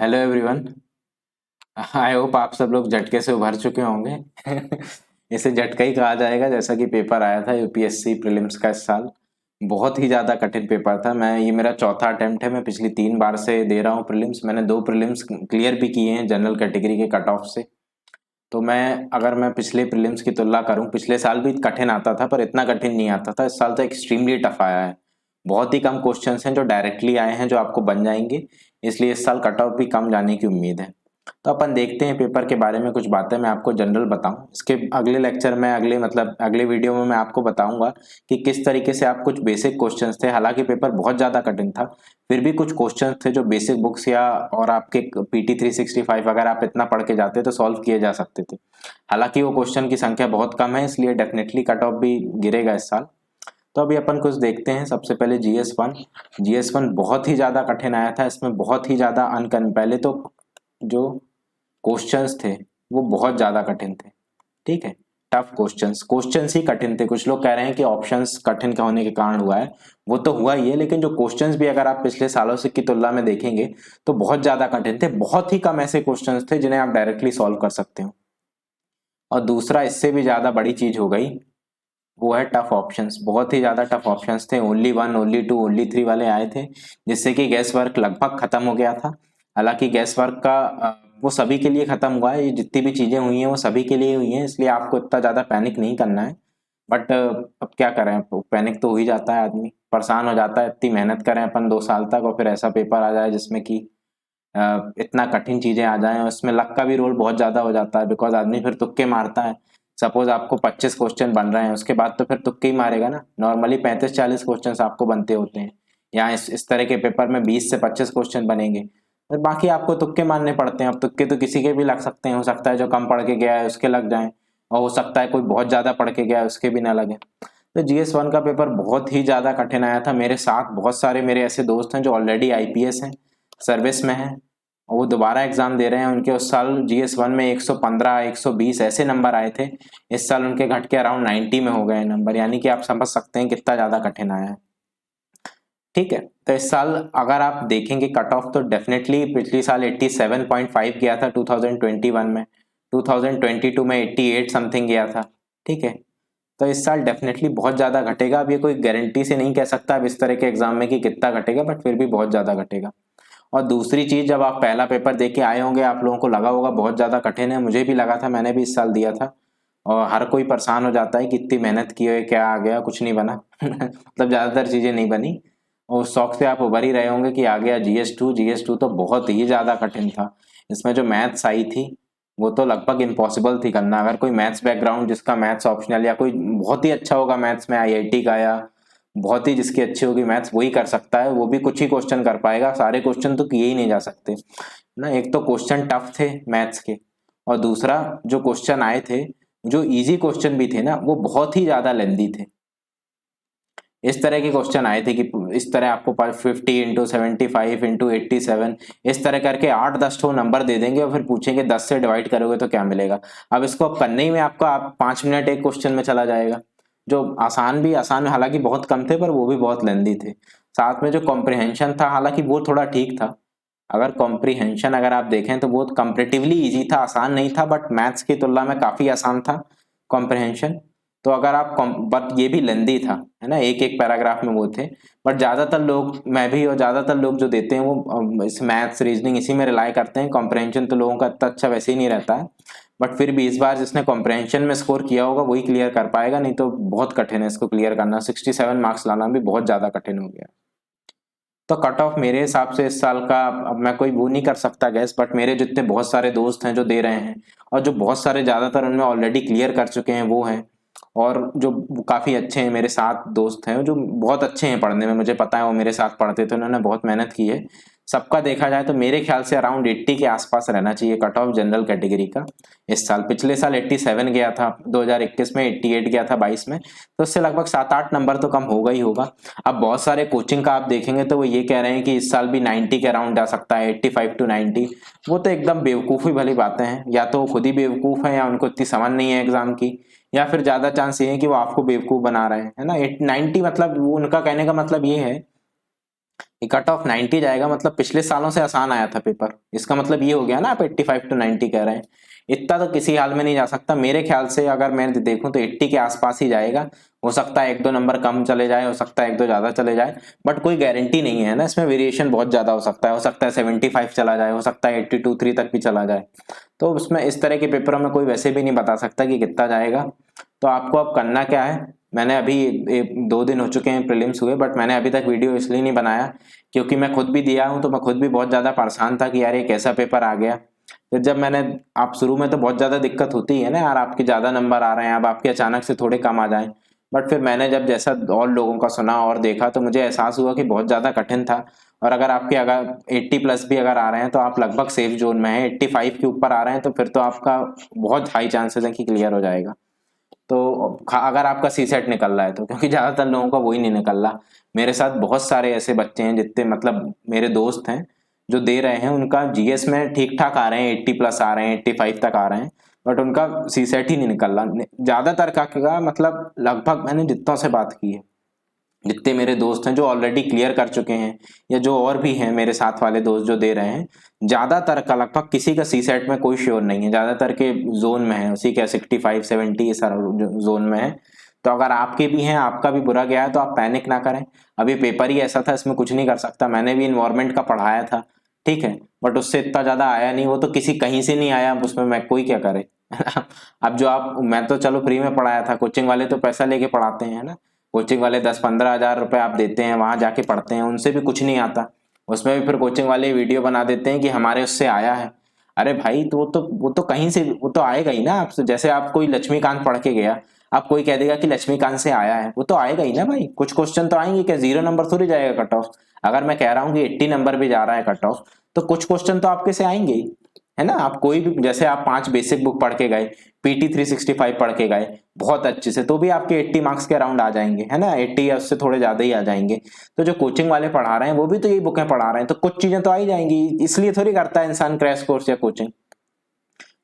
Hello everyone. I hope आप सब लोग झटके से उभर चुके होंगे। इसे झटका ही कहा जाएगा। जैसा कि पेपर आया था यूपीएससी प्रीलिम्स का इस साल, बहुत ही ज़्यादा कठिन पेपर था। ये मेरा चौथा अटेम्प्ट है। मैं पिछली 3 बार से दे रहा हूँ प्रीलिम्स। मैंने 2 प्रीलिम्स क्लियर भी किए हैं जनरल कैटेगरी के कट ऑफ से। तो अगर मैं पिछले प्रीलिम्स की तुलना करूं, पिछले साल भी कठिन आता था पर इतना कठिन नहीं आता था। इस साल तो एक्सट्रीमली टफ आया है। बहुत ही कम क्वेश्चंस हैं जो डायरेक्टली आए हैं जो आपको बन जाएंगे। इसलिए इस साल कट ऑफ भी कम जाने की उम्मीद है। तो अपन देखते हैं पेपर के बारे में कुछ बातें मैं आपको जनरल बताऊं। इसके अगले लेक्चर में अगले वीडियो में मैं आपको बताऊंगा कि किस तरीके से आप कुछ बेसिक क्वेश्चंस थे। हालांकि पेपर बहुत ज़्यादा कठिन था, फिर भी कुछ क्वेश्चंस थे जो बेसिक बुक्स या और आपके पीटी 365 अगर आप इतना पढ़ के जाते तो सॉल्व किए जा सकते थे। हालांकि वो क्वेश्चन की संख्या बहुत कम है, इसलिए डेफिनेटली कट ऑफ भी गिरेगा इस साल। तो अभी अपन कुछ देखते हैं। सबसे पहले जीएस वन बहुत ही ज़्यादा कठिन आया था। इसमें बहुत ही ज़्यादा अनकन पहले तो जो क्वेश्चंस थे वो बहुत ज़्यादा कठिन थे। ठीक है, टफ क्वेश्चंस ही कठिन थे। कुछ लोग कह रहे हैं कि ऑप्शंस कठिन का होने के कारण हुआ है, वो तो हुआ ही है, लेकिन जो क्वेश्चंस भी अगर आप पिछले सालों से की तुलना में देखेंगे तो बहुत ज़्यादा कठिन थे। बहुत ही कम ऐसे क्वेश्चंस थे जिन्हें आप डायरेक्टली सॉल्व कर सकते हो। और दूसरा इससे भी ज़्यादा बड़ी चीज़ हो गई, वो है टफ ऑप्शंस। बहुत ही ज़्यादा टफ ऑप्शंस थे। Only one, only two, only three वाले आए थे, जिससे कि गैस वर्क लगभग खत्म हो गया था। हालांकि गैस वर्क का वो सभी के लिए खत्म हुआ है। ये जितनी भी चीज़ें हुई हैं वो सभी के लिए हुई हैं, इसलिए आपको इतना ज़्यादा पैनिक नहीं करना है। बट अब क्या करें, पैनिक तो हो ही जाता है, आदमी परेशान हो जाता है। इतनी मेहनत करें अपन 2 साल तक और फिर ऐसा पेपर आ जाए जिसमें कि इतना कठिन चीज़ें आ जाएं, और इसमें लक का भी रोल बहुत ज़्यादा हो जाता है। बिकॉज आदमी फिर तुक्के मारता है। सपोज आपको 25 क्वेश्चन बन रहे हैं, उसके बाद तो फिर तुक्के ही मारेगा ना। नॉर्मली 35-40 क्वेश्चन आपको बनते होते हैं। यहाँ इस तरह के पेपर में 20 से 25 क्वेश्चन बनेंगे, और बाकी आपको तुक्के मारने पड़ते हैं। अब तुक्के तो किसी के भी लग सकते हैं। हो सकता है जो कम पढ़ के गया है उसके लग जाएं, और हो सकता है कोई बहुत ज़्यादा पढ़ के गया है उसके भी ना लगे। तो जीएस वन का पेपर बहुत ही ज़्यादा कठिन आया था। मेरे साथ बहुत सारे मेरे ऐसे दोस्त हैं जो ऑलरेडी आईपीएस हैं, सर्विस में हैं, और वो दोबारा एग्जाम दे रहे हैं। उनके उस साल जीएस वन में 115 120 ऐसे नंबर आए थे। इस साल उनके घट के अराउंड 90 में हो गए नंबर। यानी कि आप समझ सकते हैं कितना ज्यादा कठिन आया है। ठीक है, तो इस साल अगर आप देखेंगे कट ऑफ तो डेफिनेटली पिछली साल 87.5 गया था 2021 में। 2022 में 88 समथिंग गया था। ठीक है, तो इस साल डेफिनेटली बहुत ज्यादा घटेगा। अब ये कोई गारंटी से नहीं कह सकता अब इस तरह के एग्जाम में कि कितना घटेगा, बट फिर भी बहुत ज्यादा घटेगा। और दूसरी चीज, जब आप पहला पेपर दे के आए होंगे आप लोगों को लगा होगा बहुत ज्यादा कठिन है। मुझे भी लगा था, मैंने भी इस साल दिया था। और हर कोई परेशान हो जाता है कि इतनी मेहनत की है, क्या आ गया, कुछ नहीं बना। मतलब ज्यादातर चीजें नहीं बनी। और शौक से आप उभर ही रहे होंगे कि आ गया जीएस टू तो बहुत ही ज्यादा कठिन था। इसमें जो मैथ्स आई थी वो तो लगभग इम्पॉसिबल थी करना। अगर कोई मैथ्स बैकग्राउंड, जिसका मैथ्स ऑप्शनल या कोई बहुत ही अच्छा होगा मैथ्स में, आईआईटी का, या बहुत ही जिसकी अच्छी होगी मैथ्स, वही कर सकता है। वो भी कुछ ही क्वेश्चन कर पाएगा, सारे क्वेश्चन तो किए ही नहीं जा सकते ना। एक तो क्वेश्चन टफ थे मैथ्स के, और दूसरा जो क्वेश्चन आए थे, जो इजी क्वेश्चन भी थे ना, वो बहुत ही ज्यादा लेंदी थे। इस तरह के क्वेश्चन आए थे कि इस तरह आपको 50 इंटू 75 इंटू 87 इस तरह करके 8-10 ठो नंबर दे देंगे और फिर पूछेंगे 10 से डिवाइड करोगे तो क्या मिलेगा। अब इसको अब करने ही में आपका 5 मिनट एक क्वेश्चन में चला जाएगा। जो आसान, हालांकि बहुत कम थे पर वो भी बहुत लेंदी थे। साथ में जो कॉम्प्रिहेंशन था, हालांकि वो थोड़ा ठीक था। अगर कॉम्प्रिहेंशन अगर आप देखें तो वो कंपेरेटिवली इजी था, आसान नहीं था, बट मैथ्स की तुलना में काफी आसान था कॉम्प्रिहेंशन। तो अगर आप बट ये भी लेंदी था, है ना, एक एक पैराग्राफ में वो थे। बट ज्यादातर लोग, मैं भी और ज्यादातर लोग जो देते हैं वो इस मैथ्स रीजनिंग इसी में रिलाई करते हैं। कॉम्प्रिहेंशन तो लोगों का इतना अच्छा वैसे ही नहीं रहता है। बट फिर भी इस बार जिसने कॉम्प्रिहेंशन में स्कोर किया होगा वही क्लियर कर पाएगा, नहीं तो बहुत कठिन है इसको क्लियर करना। 67 मार्क्स लाना भी बहुत ज्यादा कठिन हो गया। तो कट ऑफ मेरे हिसाब से इस साल का, अब मैं कोई वो नहीं कर सकता गैस, बट मेरे जितने बहुत सारे दोस्त हैं जो दे रहे हैं, और जो बहुत सारे ज्यादातर उनमें ऑलरेडी क्लियर कर चुके हैं वो हैं, और जो काफी अच्छे हैं मेरे साथ दोस्त हैं जो बहुत अच्छे हैं पढ़ने में, मुझे पता है वो मेरे साथ पढ़ते थे, उन्होंने बहुत मेहनत की है। सबका देखा जाए तो मेरे ख्याल से अराउंड 80 के आसपास रहना चाहिए कट ऑफ जनरल कैटेगरी का इस साल। पिछले साल 87 गया था, 2021 में 88 गया था 22 में, तो उससे लगभग 7-8 नंबर तो कम होगा ही होगा। अब बहुत सारे कोचिंग का आप देखेंगे तो वो ये कह रहे हैं कि इस साल भी 90 के अराउंड जा सकता है, 85 टू 90। वो तो एकदम बेवकूफ़ी भली बातें हैं। या तो वो खुद ही बेवकूफ़ है, या उनको इतनी समझ नहीं है एग्जाम की, या फिर ज्यादा चांस ये है कि वो आपको बेवकूफ़ बना रहे हैं, है ना। 90 मतलब वो, उनका कहने का मतलब ये है ये कट ऑफ 90 जाएगा, मतलब पिछले सालों से आसान आया था पेपर, इसका मतलब ये हो गया ना, आप 85 to 90 कह रहे हैं। इतना तो किसी हाल में नहीं जा सकता मेरे ख्याल से, अगर मैं देखूं तो 80 के आसपास ही जाएगा। हो सकता है 1-2 नंबर कम चले जाए, हो सकता है 1-2 ज्यादा चले जाए, बट कोई गारंटी नहीं है ना, इसमें वेरिएशन बहुत ज्यादा हो सकता है 75 चला जाए, हो सकता है 82-3 तक भी चला जाए। तो उसमें इस तरह के पेपरों में कोई वैसे भी नहीं बता सकता कि कितना जाएगा। तो आपको अब करना क्या है, मैंने अभी 2 दिन हो चुके हैं प्रीलिम्स हुए, बट मैंने अभी तक वीडियो इसलिए नहीं बनाया क्योंकि मैं खुद भी दिया हूं, तो मैं खुद भी बहुत ज्यादा परेशान था कि यार ये कैसा पेपर आ गया। फिर जब मैंने, आप शुरू में तो बहुत ज्यादा दिक्कत होती है ना यार, आपके ज्यादा नंबर आ रहे हैं, अब आपके अचानक से थोड़े कम आ जाएं, बट फिर मैंने जब जैसा और लोगों का सुना और देखा तो मुझे एहसास हुआ कि बहुत ज्यादा कठिन था। और अगर आपके अगर 80 प्लस भी अगर आ रहे हैं तो आप लगभग सेफ जोन में हैं, 85 के ऊपर आ रहे हैं तो फिर तो आपका बहुत हाई चांसेस है कि क्लियर हो जाएगा। तो अगर आपका सी सेट निकल रहा है तो, क्योंकि ज्यादातर लोगों का वही नहीं निकल रहा। मेरे साथ बहुत सारे ऐसे बच्चे हैं जितने, मतलब मेरे दोस्त हैं जो दे रहे हैं, उनका जीएस में ठीक ठाक आ रहे हैं, 80 प्लस आ रहे हैं, 85 तक आ रहे हैं, बट उनका सी सेट ही नहीं निकल रहा ज्यादातर का। मतलब लगभग मैंने जितनों से बात की है, जितने मेरे दोस्त हैं जो ऑलरेडी क्लियर कर चुके हैं, या जो और भी हैं मेरे साथ वाले दोस्त जो दे रहे हैं, ज्यादातर का, लगभग किसी का सी सेट में कोई श्योर नहीं है, ज्यादातर के जोन में है, उसी के 65-70 ये सारा जोन में है। तो अगर आपके भी हैं, आपका भी बुरा गया है तो आप पैनिक ना करें। अभी पेपर ही ऐसा था, इसमें कुछ नहीं कर सकता। मैंने भी इन्वायरमेंट का पढ़ाया था, ठीक है, बट उससे इतना ज्यादा आया नहीं, वो तो किसी कहीं से नहीं आया, अब उसमें मैं कोई क्या करे। अब जो आप, मैं तो चलो फ्री में पढ़ाया था, कोचिंग वाले तो पैसा लेके पढ़ाते हैं ना, कोचिंग वाले 10-15 हजार रुपए आप देते हैं, वहां जाके पढ़ते हैं, उनसे भी कुछ नहीं आता। उसमें भी फिर कोचिंग वाले वीडियो बना देते हैं कि हमारे उससे आया है। अरे भाई, तो वो तो कहीं से वो तो आएगा ही ना आपसे। जैसे आप कोई लक्ष्मीकांत पढ़ के गया, आप कोई कह देगा कि लक्ष्मीकांत से आया है, वो तो आएगा ही ना भाई। कुछ क्वेश्चन तो आएंगे, क्या 0 नंबर थोड़ी जाएगा कट ऑफ। अगर मैं कह रहा हूँ कि 80 नंबर भी जा रहा है कट ऑफ, तो कुछ क्वेश्चन तो आपके से आएंगे ही, है ना। आप कोई भी, जैसे आप 5 बेसिक बुक पढ़ के गए, पीटी 365 पढ़ के गए बहुत अच्छे से, तो भी आपके 80 मार्क्स के अराउंड आ जाएंगे, है ना, 80 या उससे थोड़े ज्यादा ही आ जाएंगे। तो जो कोचिंग वाले पढ़ा रहे हैं वो भी तो यही बुकें पढ़ा रहे हैं, तो कुछ चीजें तो आ ही जाएंगी। इसलिए थोड़ी करता है इंसान क्रैश कोर्स या कोचिंग।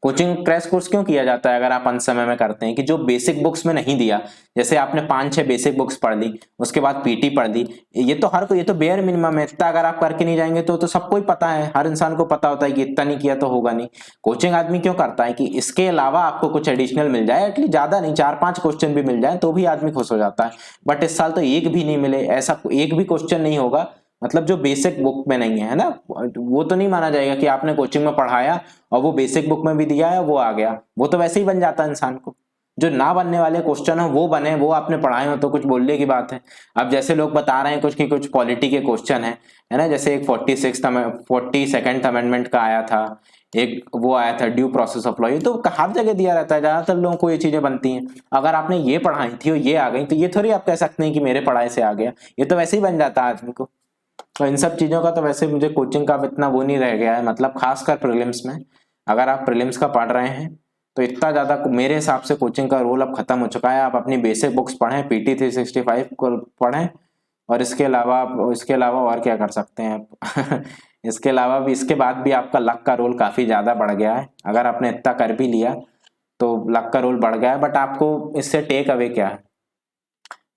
कोचिंग क्रैश कोर्स क्यों किया जाता है अगर आप अंत समय में करते हैं, कि जो बेसिक बुक्स में नहीं दिया, जैसे आपने 5-6 बेसिक बुक्स पढ़ ली, उसके बाद पीटी पढ़ ली, ये तो हर कोई, ये तो बेयर मिनिमम है। इतना अगर आप करके नहीं जाएंगे तो सबको ही पता है, हर इंसान को पता होता है कि इतना नहीं किया तो होगा नहीं। कोचिंग आदमी क्यों करता है कि इसके अलावा आपको कुछ एडिशनल मिल जाए, एटलीस्ट ज्यादा नहीं 4-5 क्वेश्चन भी मिल जाए तो भी आदमी खुश हो जाता है। बट इस साल तो एक भी नहीं मिले, ऐसा एक भी क्वेश्चन नहीं होगा, मतलब जो बेसिक बुक में नहीं है ना, वो तो नहीं माना जाएगा कि आपने कोचिंग में पढ़ाया और वो बेसिक बुक में भी दिया है वो आ गया। वो तो वैसे ही बन जाता है इंसान को। जो ना बनने वाले क्वेश्चन हो वो बने, वो आपने पढ़ाए हो तो कुछ बोलने की बात है। अब जैसे लोग बता रहे हैं कुछ कि कुछ पॉलिटी के क्वेश्चन है ना, जैसे एक 42nd अमेंडमेंट का आया था, एक वो आया था ड्यू प्रोसेस ऑफ लॉ, ये तो हर जगह दिया रहता है, ज्यादातर लोगों को ये चीजें बनती हैं। अगर आपने ये पढ़ाई थी और ये आ गई, तो ये थोड़ी आप कह सकते हैं कि मेरे पढ़ाई से आ गया, ये तो वैसे ही बन जाता है आदमी को। तो इन सब चीजों का तो वैसे मुझे कोचिंग का अब इतना वो नहीं रह गया है, मतलब खासकर प्रीलिम्स में। अगर आप प्रीलिम्स का पढ़ रहे हैं तो इतना ज्यादा मेरे हिसाब से कोचिंग का रोल अब खत्म हो चुका है। आप अपनी बेसिक बुक्स पढ़ें, पीटी 365 को पढ़ें, और इसके अलावा और क्या कर सकते हैं आप। इसके अलावा भी, इसके बाद भी आपका लक का रोल काफी ज्यादा बढ़ गया है। अगर आपने इतना कर भी लिया तो लक का रोल बढ़ गया है, बट आपको इससे टेक अवे क्या है।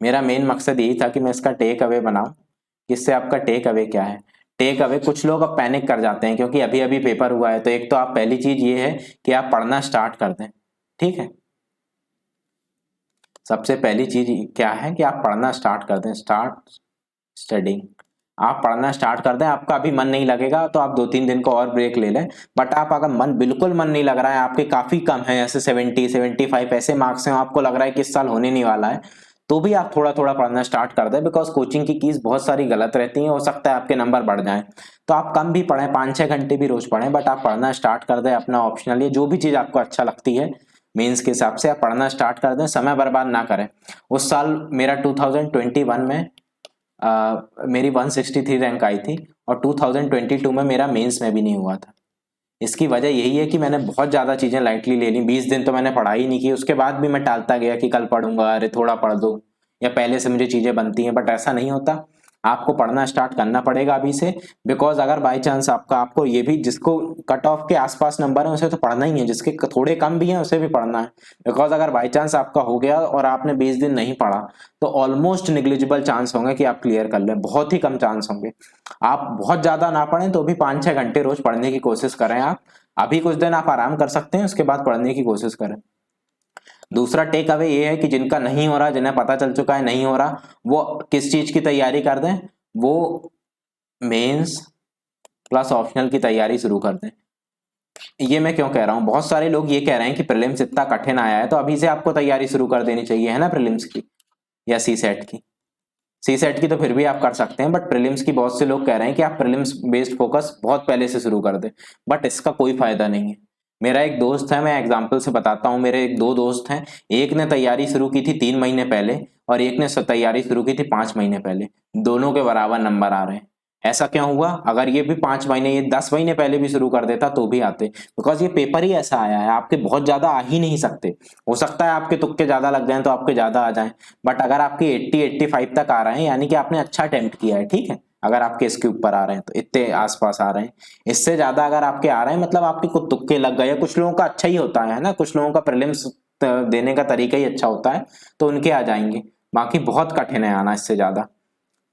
मेरा मेन मकसद यही था कि मैं इसका टेक अवे बनाऊं। इससे आपका टेक अवे क्या है, टेक अवे, कुछ लोग अब पैनिक कर जाते हैं क्योंकि अभी अभी पेपर हुआ है। तो एक तो आप, पहली चीज ये है कि आप पढ़ना स्टार्ट कर दें, ठीक है। सबसे पहली चीज क्या है कि आप पढ़ना स्टार्ट कर दें, स्टार्ट स्टडिंग। आप पढ़ना स्टार्ट कर दें। आपका अभी मन नहीं लगेगा तो आप 2-3 दिन को और ब्रेक ले लें, बट आप अगर बिल्कुल मन नहीं लग रहा है, आपके काफी कम है, ऐसे 70-75 ऐसे मार्क्स हैं, आपको लग रहा है कि इस साल होने नहीं वाला है, तो भी आप थोड़ा थोड़ा पढ़ना स्टार्ट कर दें। बिकॉज कोचिंग की कीज बहुत सारी गलत रहती हैं, हो सकता है आपके नंबर बढ़ जाएं। तो आप कम भी पढ़ें, 5-6 घंटे भी रोज पढ़ें, बट आप पढ़ना स्टार्ट कर दें। अपना ऑप्शनल, ये जो भी चीज आपको अच्छा लगती है मेंस के हिसाब से आप पढ़ना स्टार्ट कर दें, समय बर्बाद ना करें। उस साल मेरा 2021 में मेरी 163 रैंक आई थी, और 2022 में मेरा मेंस में भी नहीं हुआ था। इसकी वजह यही है कि मैंने बहुत ज्यादा चीजें लाइटली ले ली। 20 दिन तो मैंने पढ़ाई नहीं की, उसके बाद भी मैं टालता गया कि कल पढ़ूंगा, अरे थोड़ा पढ़ दो, या पहले से मुझे चीजें बनती हैं, बट ऐसा नहीं होता। आपको पढ़ना स्टार्ट करना पड़ेगा अभी से, बिकॉज अगर बाई चांस आपको ये भी, जिसको कट ऑफ के आसपास नंबर है उसे तो पढ़ना ही है, जिसके थोड़े कम भी हैं उसे भी पढ़ना है। बिकॉज अगर बाई चांस आपका हो गया और आपने 20 दिन नहीं पढ़ा तो ऑलमोस्ट निग्लिजिबल चांस होंगे कि आप क्लियर कर लें, बहुत ही कम चांस होंगे। आप बहुत ज्यादा ना पढ़ें तो भी 5-6 घंटे रोज पढ़ने की कोशिश करें। आप अभी कुछ दिन आप आराम कर सकते हैं, उसके बाद पढ़ने की कोशिश करें। दूसरा टेक अवे ये है कि जिनका नहीं हो रहा, जिन्हें पता चल चुका है नहीं हो रहा, वो किस चीज की तैयारी कर दें, वो मेंस प्लस ऑप्शनल की तैयारी शुरू कर दें। ये मैं क्यों कह रहा हूं, बहुत सारे लोग ये कह रहे हैं कि प्रीलिम्स इतना कठिन आया है तो अभी से आपको तैयारी शुरू कर देनी चाहिए, है ना, प्रीलिम्स की या सी सेट की। सी सेट की तो फिर भी आप कर सकते हैं, बट प्रीलिम्स की बहुत से लोग कह रहे हैं कि आप प्रीलिम्स बेस्ड फोकस बहुत पहले से शुरू कर दें, बट इसका कोई फायदा नहीं है। मेरा एक दोस्त है, मैं एग्जांपल से बताता हूँ, मेरे एक दो दोस्त हैं, एक ने तैयारी शुरू की थी 3 महीने पहले और एक ने तैयारी शुरू की थी 5 महीने पहले, दोनों के बराबर नंबर आ रहे हैं। ऐसा क्यों हुआ? अगर ये भी 5 महीने, ये 10 महीने पहले भी शुरू कर देता तो भी आते, बिकॉज ये पेपर ही ऐसा आया है, आपके बहुत ज्यादा आ ही नहीं सकते। हो सकता है आपके तुक्के ज्यादा लग जाएं तो आपके ज्यादा आ जाएं, बट अगर आपके 80-85 तक आ रहे हैं यानी कि आपने अच्छा अटेम्प्ट किया है, ठीक है। अगर आपके इसके ऊपर आ रहे हैं तो इतने आसपास आ रहे हैं, इससे ज्यादा अगर आपके आ रहे हैं मतलब आपके कुछ तुक्के लग गए। कुछ लोगों का अच्छा ही होता है ना, कुछ लोगों का प्रीलिम्स देने का तरीका ही अच्छा होता है तो उनके आ जाएंगे, बाकी बहुत कठिन है आना इससे ज्यादा,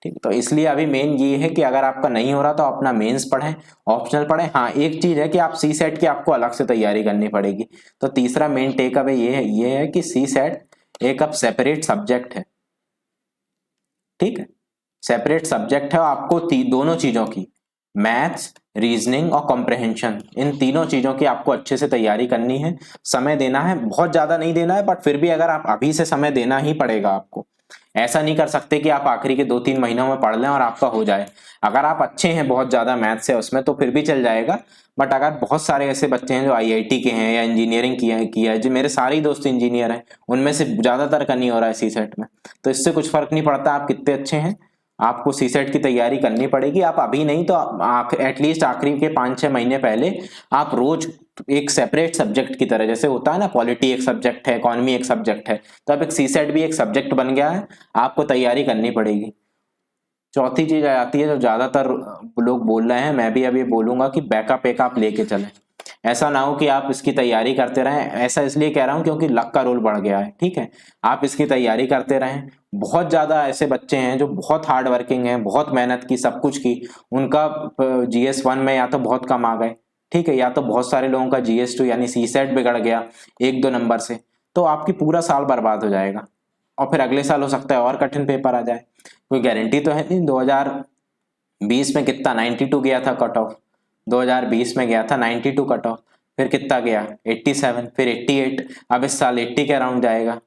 ठीक। तो इसलिए अभी मेन ये है कि अगर आपका नहीं हो रहा तो अपना मेंस पढ़ें, ऑप्शनल पढ़ें। हाँ, एक चीज है कि आप सी सेट की आपको अलग से तैयारी करनी पड़ेगी। तो तीसरा मेन टेक अवे ये है कि सी सेट एक अब सेपरेट सब्जेक्ट है, ठीक है, सेपरेट सब्जेक्ट है। आपको दोनों चीजों की, मैथ्स, रीजनिंग और कॉम्प्रहेंशन, इन तीनों चीजों की आपको अच्छे से तैयारी करनी है, समय देना है, बहुत ज्यादा नहीं देना है, बट फिर भी अगर आप अभी से समय देना ही पड़ेगा आपको। ऐसा नहीं कर सकते कि आप आखिरी के 2-3 महीनों में पढ़ लें और आपका हो जाए। अगर आप अच्छे हैं बहुत ज्यादा मैथ्स है उसमें तो फिर भी चल जाएगा, बट अगर बहुत सारे ऐसे बच्चे हैं जो आईआईटी के हैं या इंजीनियरिंग किया है, जो मेरे सारे ही दोस्त इंजीनियर हैं, उनमें से ज्यादातर का नहीं हो रहा है सी सेट में, तो इससे कुछ फर्क नहीं पड़ता आप कितने अच्छे हैं, आपको सी सेट की तैयारी करनी पड़ेगी। आप अभी नहीं तो एटलीस्ट आखिरी के 5-6 महीने पहले आप रोज एक सेपरेट सब्जेक्ट की तरह, जैसे होता है ना पॉलिटी एक सब्जेक्ट है, इकोनॉमी एक सब्जेक्ट है, तो अब एक सी सेट भी एक सब्जेक्ट बन गया है, आपको तैयारी करनी पड़ेगी। चौथी चीज आ जाती है जो ज्यादातर लोग बोल रहे हैं, मैं भी अभी बोलूंगा कि बैकअप एक आप लेके चलें। ऐसा ना हो कि आप इसकी तैयारी करते रहें, ऐसा इसलिए कह रहा हूं क्योंकि लक का रोल बढ़ गया है, ठीक है। आप इसकी तैयारी करते रहें, बहुत ज्यादा ऐसे बच्चे हैं जो बहुत हार्ड वर्किंग हैं, बहुत मेहनत की, सब कुछ की, उनका GS1 में या तो बहुत कम आ गए, ठीक है, या तो बहुत सारे लोगों का GS2 यानी सी सेट बिगड़ गया 1-2 नंबर से, तो आपकी पूरा साल बर्बाद हो जाएगा और फिर अगले साल हो सकता है और कठिन पेपर आ जाए, कोई गारंटी तो है नहीं। 2020 में कितना 92 गया था कट ऑफ, 2020 में गया था 92 कट ऑफ, फिर कितना गया 87, फिर 88, अब इस साल 80 के अराउंड जाएगा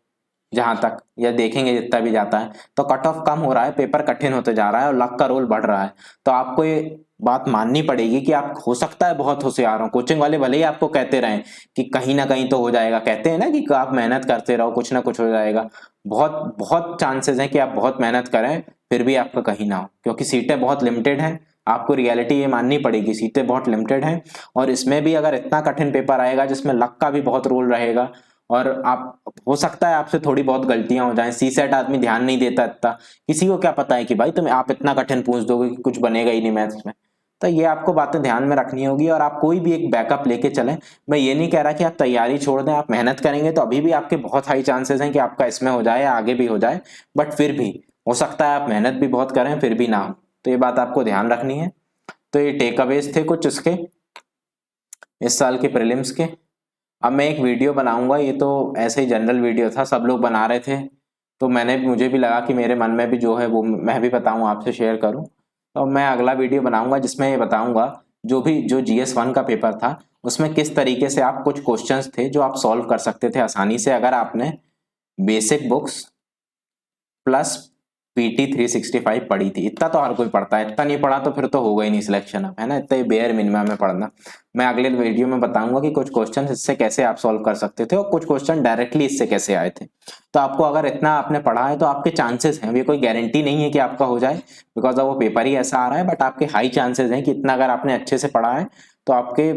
जहां तक, या देखेंगे जितना भी जाता है। तो कट ऑफ कम हो रहा है, पेपर कठिन होते जा रहा है और लक का रोल बढ़ रहा है। तो आपको ये बात माननी पड़ेगी कि आप हो सकता है बहुत होशियार हो, कोचिंग वाले भले ही आपको कहते रहें कि कहीं ना कहीं तो हो जाएगा, कहते हैं ना कि आप मेहनत करते रहो कुछ ना कुछ हो जाएगा, बहुत बहुत चांसेस हैं कि आप बहुत मेहनत करें फिर भी आपका कहीं ना हो, क्योंकि सीटें बहुत लिमिटेड हैं। आपको रियलिटी ये माननी पड़ेगी, सीटें बहुत लिमिटेड हैं और इसमें भी अगर इतना कठिन पेपर आएगा जिसमें लक का भी बहुत रोल रहेगा और आप, हो सकता है आपसे थोड़ी बहुत गलतियां हो जाएं। सी सेट आदमी ध्यान नहीं देता इतना, किसी को क्या पता है कि भाई तुम आप इतना कठिन पूछ दोगे कि कुछ बनेगा ही नहीं मैथ्स में। तो ये आपको बातें ध्यान में रखनी होगी और आप कोई भी एक बैकअप लेके चलें। मैं ये नहीं कह रहा कि आप तैयारी छोड़ दें, आप मेहनत करेंगे तो अभी भी आपके बहुत हाई चांसेस हैं कि आपका इसमें हो जाए या आगे भी हो जाए, बट फिर भी हो सकता है आप मेहनत भी बहुत करें फिर भी ना हो, तो ये बात आपको ध्यान रखनी है। तो ये टेक अवेज थे कुछ इसके इस साल के प्रीलिम्स के। अब मैं एक वीडियो बनाऊंगा, ये तो ऐसे ही जनरल वीडियो था, सब लोग बना रहे थे तो मुझे भी लगा कि मेरे मन में भी जो है वो मैं भी बताऊं, आपसे शेयर करूं। तो मैं अगला वीडियो बनाऊंगा जिसमें ये बताऊंगा जो GS1 का पेपर था उसमें किस तरीके से आप कुछ क्वेश्चंस थे जो आप सॉल्व कर सकते थे आसानी से अगर आपने बेसिक बुक्स प्लस PT 365 पढ़ी थी। इतना तो हर कोई पढ़ता है, इतना नहीं पढ़ा तो फिर तो होगा ही नहीं सिलेक्शन, है ना, इतना ही बेयर मिनिमम है पढ़ना। मैं अगले वीडियो में बताऊंगा कि कुछ क्वेश्चन इससे कैसे आप सॉल्व कर सकते थे और कुछ क्वेश्चन डायरेक्टली इससे कैसे आए थे। तो आपको अगर इतना आपने पढ़ा है तो आपके चांसेस हैं, ये कोई गारंटी नहीं है कि आपका हो जाए बिकॉज वो पेपर ही ऐसा आ रहा है, बट आपके हाई चांसेस हैं कि इतना अगर आपने अच्छे से पढ़ा है तो आपके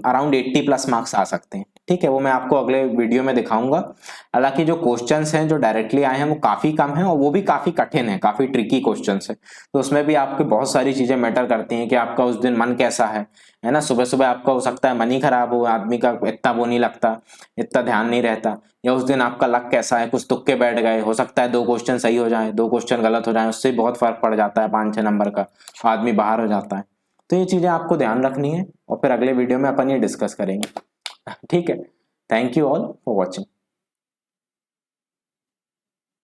अराउंड 80+ मार्क्स आ सकते हैं। ठीक है, वो मैं आपको अगले वीडियो में दिखाऊंगा। हालांकि जो क्वेश्चंस हैं जो डायरेक्टली आए हैं वो काफी कम हैं और वो भी काफी कठिन है, काफी ट्रिकी क्वेश्चंस है। तो उसमें भी आपकी बहुत सारी चीजें मैटर करती हैं कि आपका उस दिन मन कैसा है ना। सुबह सुबह आपका हो सकता है मन ही खराब हो, आदमी का इतना वो नहीं लगता, इतना ध्यान नहीं रहता, या उस दिन आपका लक कैसा है, कुछ तुक्के बैठ गए, हो सकता है 2 क्वेश्चन सही हो जाए, 2 क्वेश्चन गलत हो जाए, उससे बहुत फर्क पड़ जाता है 5-6 नंबर का, आदमी बाहर हो जाता है। तो ये चीजें आपको ध्यान रखनी है और फिर अगले वीडियो में अपन ये डिस्कस करेंगे। ठीक है, thank you all for watching.